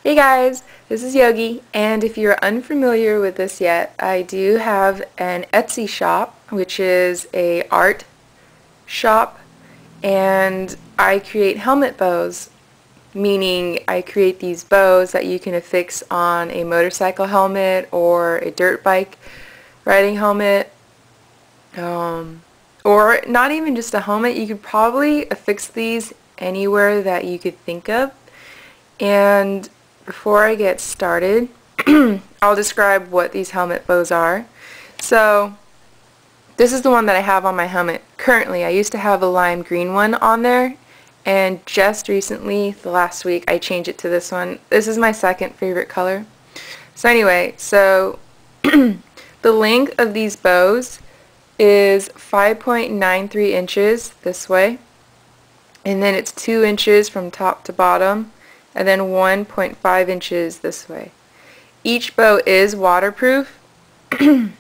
Hey guys, this is Yogi, and if you're unfamiliar with this yet, I do have an Etsy shop, which is a art shop, and I create helmet bows, meaning I create these bows that you can affix on a motorcycle helmet or a dirt bike riding helmet, or not even just a helmet. You could probably affix these anywhere that you could think of. And before I get started, I'll describe what these helmet bows are. So this is the one that I have on my helmet currently. I used to have a lime green one on there, and just recently, the last week, I changed it to this one. This is my second favorite color. So anyway, the length of these bows is 5.93 inches this way, and then it's 2 inches from top to bottom, and then 1.5 inches this way. Each bow is waterproof, and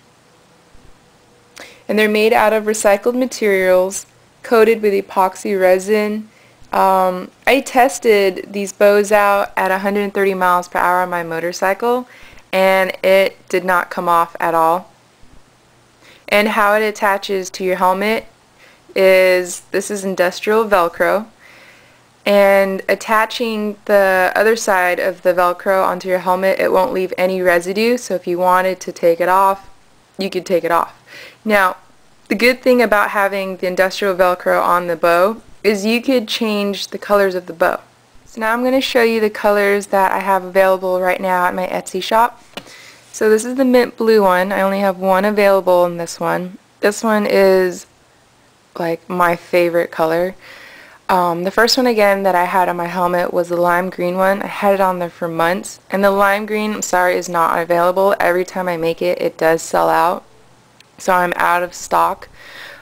they're made out of recycled materials coated with epoxy resin. I tested these bows out at 130 miles per hour on my motorcycle, and it did not come off at all. And how it attaches to your helmet is, this is industrial velcro, and attaching the other side of the velcro onto your helmet, it won't leave any residue, so if you wanted to take it off, you could take it off. Now, the good thing about having the industrial velcro on the bow is you could change the colors of the bow. So now I'm going to show you the colors that I have available right now at my Etsy shop. So this is the mint blue one. I only have one available in this one. This one is like my favorite color. The first one again that I had on my helmet was the lime green one. I had it on there for months, and the lime green, I'm sorry, is not available. Every time I make it, it does sell out. So I'm out of stock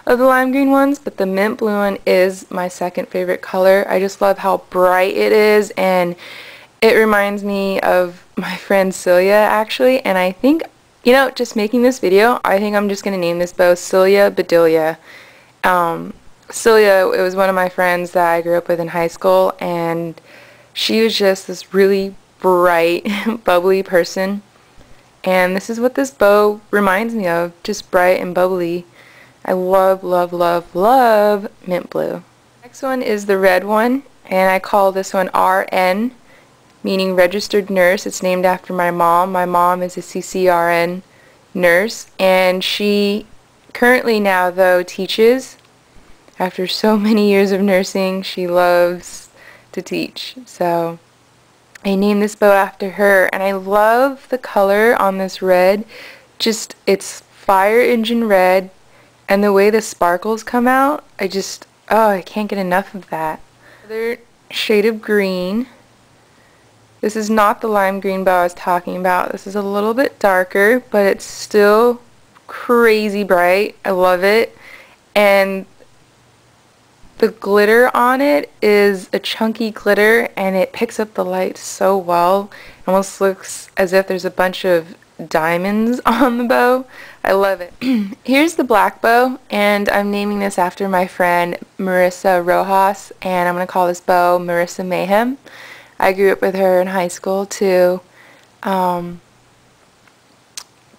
of the lime green ones, but the mint blue one is my second favorite color. I just love how bright it is, and it reminds me of my friend Celia actually, and I think, you know, just making this video, I think I'm just going to name this bow Celia Bedelia. Celia, it was one of my friends that I grew up with in high school, and she was just this really bright, bubbly person, and this is what this bow reminds me of, just bright and bubbly. I love, love, love, love mint blue. Next one is the red one, and I call this one RN, meaning registered nurse. It's named after my mom. My mom is a CCRN nurse, and she currently now, though, teaches. After so many years of nursing, she loves to teach. So I named this bow after her, and I love the color on this red. Just, it's fire engine red, and the way the sparkles come out, I can't get enough of that. Another shade of green. This is not the lime green bow I was talking about. This is a little bit darker, but it's still crazy bright. I love it. And the glitter on it is a chunky glitter, and it picks up the light so well. It almost looks as if there's a bunch of diamonds on the bow. I love it. Here's the black bow, and I'm naming this after my friend Marissa Rojas, and I'm going to call this bow Marissa Mayhem. I grew up with her in high school too.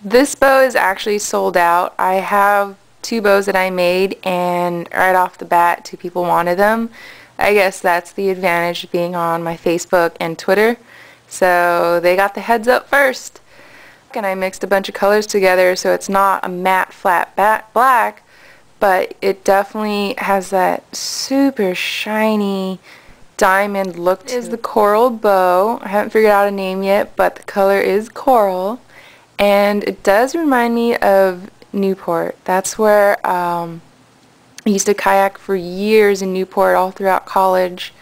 This bow is actually sold out. I have 2 bows that I made, and right off the bat 2 people wanted them. I guess that's the advantage of being on my Facebook and Twitter. So they got the heads up first. And I mixed a bunch of colors together, so it's not a matte flat black, but it definitely has that super shiny diamond look to it. Is the coral bow. I haven't figured out a name yet, but the color is coral, and it does remind me of Newport. That's where I used to kayak for years in Newport all throughout college,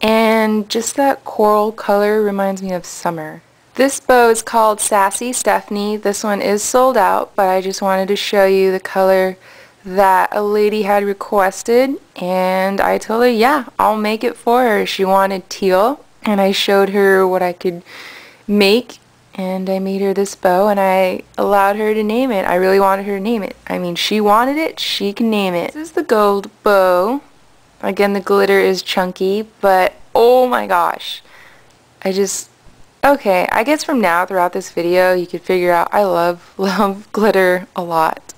and just that coral color reminds me of summer. This bow is called Sassy Stephanie. This one is sold out, but I just wanted to show you the color that a lady had requested, and I told her, yeah, I'll make it for her. She wanted teal, and I showed her what I could make, and I made her this bow, and I allowed her to name it. I really wanted her to name it. I mean, she wanted it, she can name it. This is the gold bow. Again, the glitter is chunky, but oh my gosh. Okay, I guess from now throughout this video you could figure out I love glitter a lot.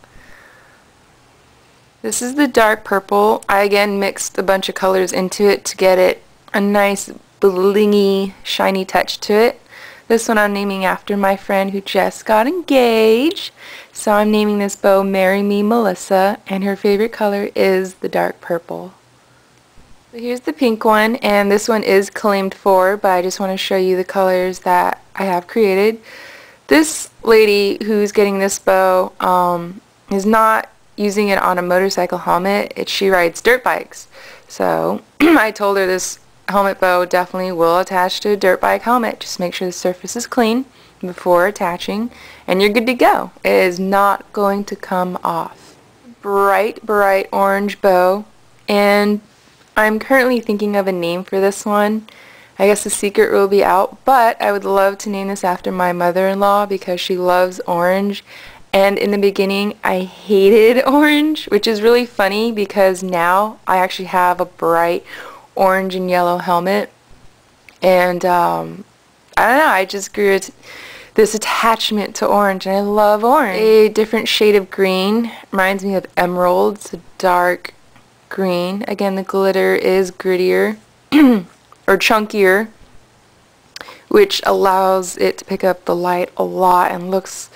This is the dark purple. I again mixed a bunch of colors into it to get it a nice blingy, shiny touch to it. This one I'm naming after my friend who just got engaged. So I'm naming this bow Marry Me Melissa, and her favorite color is the dark purple. So here's the pink one, and this one is claimed for, but I just want to show you the colors that I have created. This lady who's getting this bow is not using it on a motorcycle helmet. She rides dirt bikes. So I told her this helmet bow definitely will attach to a dirt bike helmet. Just make sure the surface is clean before attaching and you're good to go. It is not going to come off. Bright orange bow, and I'm currently thinking of a name for this one. I guess the secret will be out, but I would love to name this after my mother-in-law because she loves orange. And in the beginning, I hated orange, which is really funny because now I actually have a bright orange and yellow helmet. And I don't know, I just grew this attachment to orange, and I love orange. A different shade of green reminds me of emerald. It's a dark green. Again, the glitter is grittier or chunkier, which allows it to pick up the light a lot and looks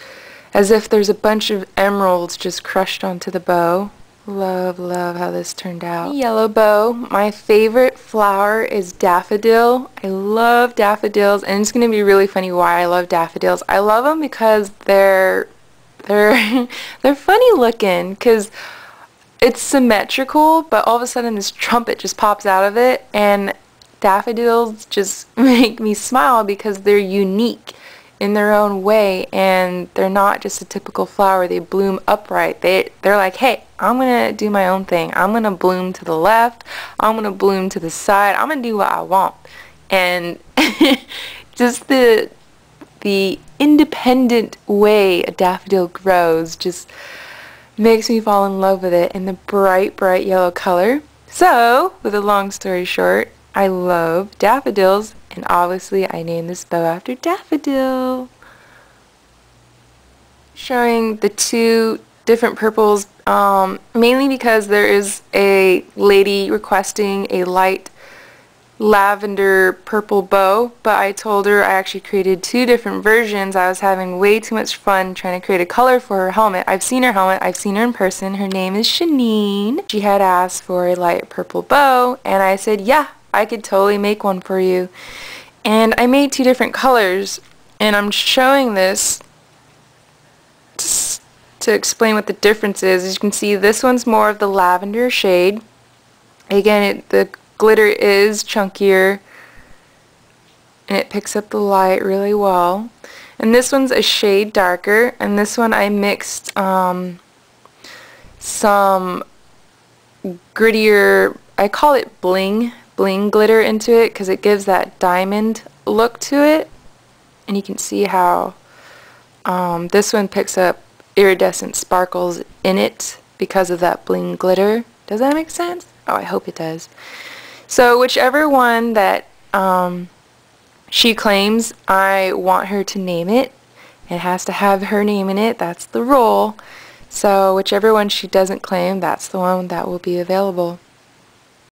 as if there's a bunch of emeralds just crushed onto the bow. Love how this turned out. Yellow bow. My favorite flower is daffodil. I love daffodils, and it's going to be really funny why I love daffodils. I love them because they're funny looking, because it's symmetrical, but all of a sudden this trumpet just pops out of it, and daffodils just make me smile because they're unique in their own way, and they're not just a typical flower. They bloom upright. They're like, hey, I'm gonna do my own thing. I'm gonna bloom to the left. I'm gonna bloom to the side. I'm gonna do what I want. And just the independent way a daffodil grows just makes me fall in love with it in the bright yellow color. So, with a long story short, I love daffodils, and obviously I named this bow after Daffodil. Showing the two different purples, mainly because there is a lady requesting a light lavender purple bow, but I told her I actually created two different versions. I was having way too much fun trying to create a color for her helmet. I've seen her helmet, I've seen her in person. Her name is Shanine. She had asked for a light purple bow, and I said, yeah, I could totally make one for you. And I made two different colors, and I'm showing this to explain what the difference is. As you can see, this one's more of the lavender shade. Again, the glitter is chunkier, and it picks up the light really well. And this one's a shade darker, and this one I mixed some grittier, I call it bling glitter into it because it gives that diamond look to it. And you can see how this one picks up iridescent sparkles in it because of that bling glitter. Does that make sense? Oh, I hope it does. So whichever one that she claims, I want her to name it. It has to have her name in it. That's the rule. So whichever one she doesn't claim, that's the one that will be available.